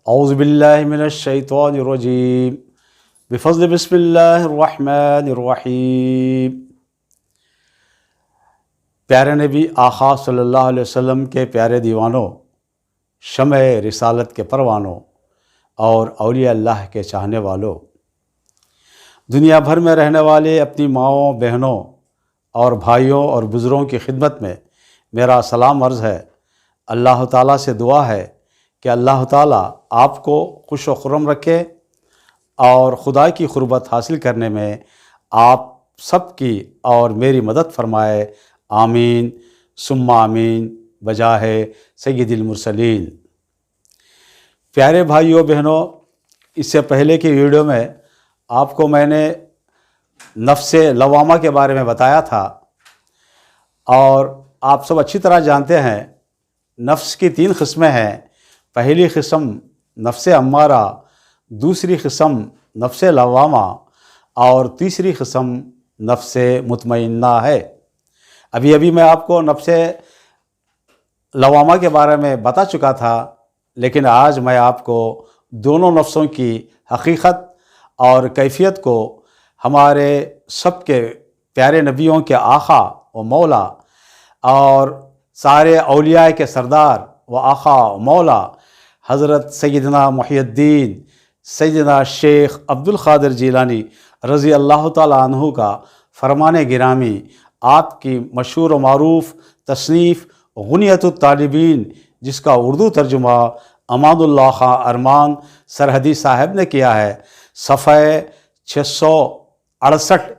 اعوذ باللہ من الشیطان الرجیم بفضل بسم اللہ الرحمن الرحیم۔ پیارے نبی آقا صلی اللہ علیہ وسلم کے پیارے دیوانوں، شمع رسالت کے پروانوں اور اولیاء اللہ کے چاہنے والوں، دنیا بھر میں رہنے والے اپنی ماؤں، بہنوں اور بھائیوں اور بزرگوں کی خدمت میں میرا سلام عرض ہے۔ اللہ تعالیٰ سے دعا ہے کہ اللہ تعالیٰ آپ کو خوش و خرم رکھے اور خدا کی قربت حاصل کرنے میں آپ سب کی اور میری مدد فرمائے، آمین ثم آمین بجاہ سید المرسلین۔ پیارے بھائیوں بہنوں، اس سے پہلے کی ویڈیو میں آپ کو میں نے نفس لوامہ کے بارے میں بتایا تھا، اور آپ سب اچھی طرح جانتے ہیں نفس کی 3 قسمیں ہیں۔ پہلی قسم نفس امارہ، دوسری قسم نفس لوامہ اور تیسری قسم نفس مطمئنہ ہے۔ ابھی میں آپ کو نفس لوامہ کے بارے میں بتا چکا تھا، لیکن آج میں آپ کو دونوں نفسوں کی حقیقت اور کیفیت کو ہمارے سب کے پیارے نبیوں کے آقا و مولا اور سارے اولیاء کے سردار و آقا و مولا حضرت سیدنا محی الدین سیدنا شیخ عبد القادر جیلانی رضی اللہ تعالیٰ عنہ کا فرمان گرامی، آپ کی مشہور و معروف تصنیف غنیت الطالبین، جس کا اردو ترجمہ امان اللہ خان ارمان سرحدی صاحب نے کیا ہے، صفحہ 668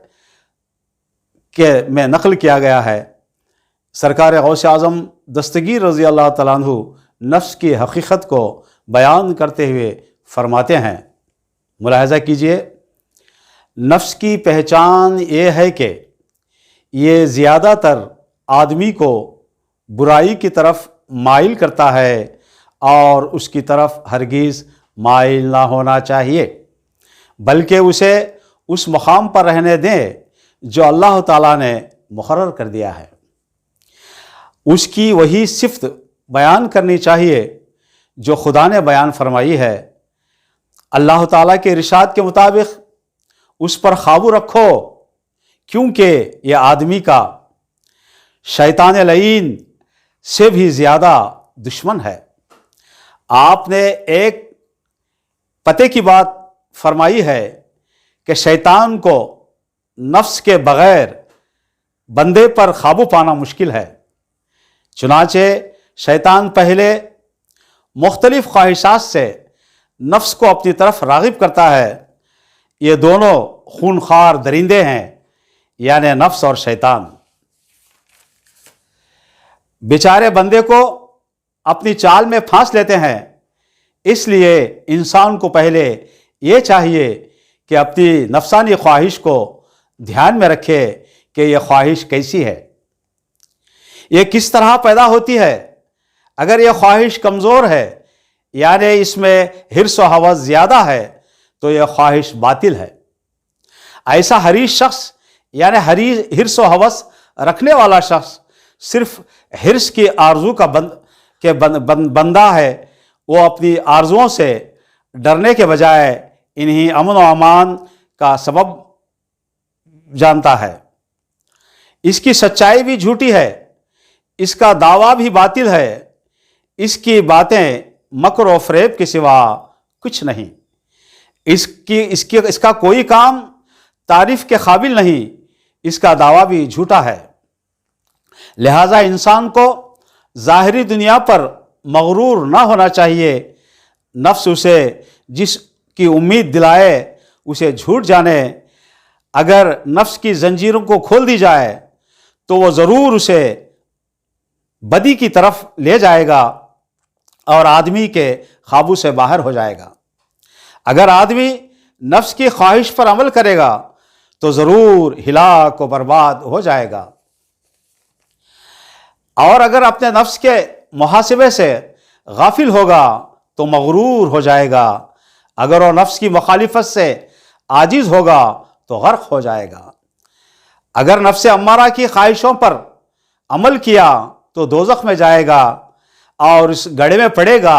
کے میں نقل کیا گیا ہے۔ سرکار غوث اعظم دستگیر رضی اللہ تعالیٰ عنہ نفس کی حقیقت کو بیان کرتے ہوئے فرماتے ہیں، ملاحظہ کیجئے، نفس کی پہچان یہ ہے کہ یہ زیادہ تر آدمی کو برائی کی طرف مائل کرتا ہے اور اس کی طرف ہرگز مائل نہ ہونا چاہیے، بلکہ اسے اس مقام پر رہنے دیں جو اللہ تعالیٰ نے مقرر کر دیا ہے۔ اس کی وہی صفت بیان کرنی چاہیے جو خدا نے بیان فرمائی ہے۔ اللہ تعالیٰ کے ارشاد کے مطابق اس پر قابو رکھو، کیونکہ یہ آدمی کا شیطان لعین سے بھی زیادہ دشمن ہے۔ آپ نے ایک پتے کی بات فرمائی ہے کہ شیطان کو نفس کے بغیر بندے پر قابو پانا مشکل ہے۔ چنانچہ شیطان پہلے مختلف خواہشات سے نفس کو اپنی طرف راغب کرتا ہے۔ یہ دونوں خونخوار درندے ہیں، یعنی نفس اور شیطان۔ بیچارے بندے کو اپنی چال میں پھانس لیتے ہیں، اس لیے انسان کو پہلے یہ چاہیے کہ اپنی نفسانی خواہش کو دھیان میں رکھے کہ یہ خواہش کیسی ہے، یہ کس طرح پیدا ہوتی ہے۔ اگر یہ خواہش کمزور ہے، یعنی اس میں حرص و ہوس زیادہ ہے، تو یہ خواہش باطل ہے۔ ایسا حریص شخص، یعنی حرص و ہوس رکھنے والا شخص، صرف حرص کی آرزو کا بندہ ہے۔ وہ اپنی آرزوؤں سے ڈرنے کے بجائے انہیں امن و امان کا سبب جانتا ہے۔ اس کی سچائی بھی جھوٹی ہے، اس کا دعویٰ بھی باطل ہے، اس کی باتیں مکر و فریب کے سوا کچھ نہیں، اس کا کوئی کام تعریف کے قابل نہیں، اس کا دعویٰ بھی جھوٹا ہے۔ لہٰذا انسان کو ظاہری دنیا پر مغرور نہ ہونا چاہیے۔ نفس اسے جس کی امید دلائے اسے جھوٹ جانے۔ اگر نفس کی زنجیروں کو کھول دی جائے تو وہ ضرور اسے بدی کی طرف لے جائے گا اور آدمی کے قابو سے باہر ہو جائے گا۔ اگر آدمی نفس کی خواہش پر عمل کرے گا تو ضرور ہلاک و برباد ہو جائے گا، اور اگر اپنے نفس کے محاسبے سے غافل ہوگا تو مغرور ہو جائے گا۔ اگر وہ نفس کی مخالفت سے عاجز ہوگا تو غرق ہو جائے گا۔ اگر نفس امارہ کی خواہشوں پر عمل کیا تو دوزخ میں جائے گا اور اس گڑھے میں پڑے گا۔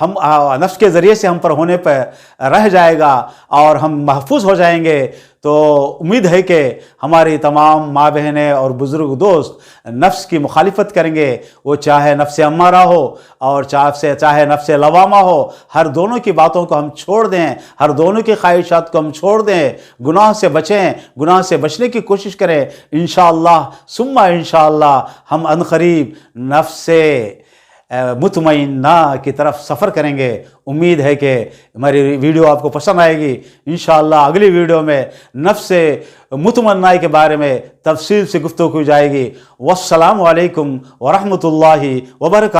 ہم نفس کے ذریعے سے ہم پر ہونے پر رہ جائے گا اور ہم محفوظ ہو جائیں گے، تو امید ہے کہ ہماری تمام ماں بہنیں اور بزرگ دوست نفس کی مخالفت کریں گے، وہ چاہے نفس امارہ ہو اور چاہے نفس لوامہ ہو، ہر دونوں کی باتوں کو ہم چھوڑ دیں، ہر دونوں کی خواہشات کو ہم چھوڑ دیں، گناہ سے بچیں، گناہ سے بچنے کی کوشش کریں۔ انشاءاللہ ثم انشاءاللہ ہم عنقریب نفس مطمئنہ کی طرف سفر کریں گے۔ امید ہے کہ ہماری ویڈیو آپ کو پسند آئے گی۔ انشاءاللہ اگلی ویڈیو میں نفس مطمئنہ کے بارے میں تفصیل سے گفتگو کی جائے گی۔ والسلام علیکم ورحمۃ اللہ وبرکاتہ۔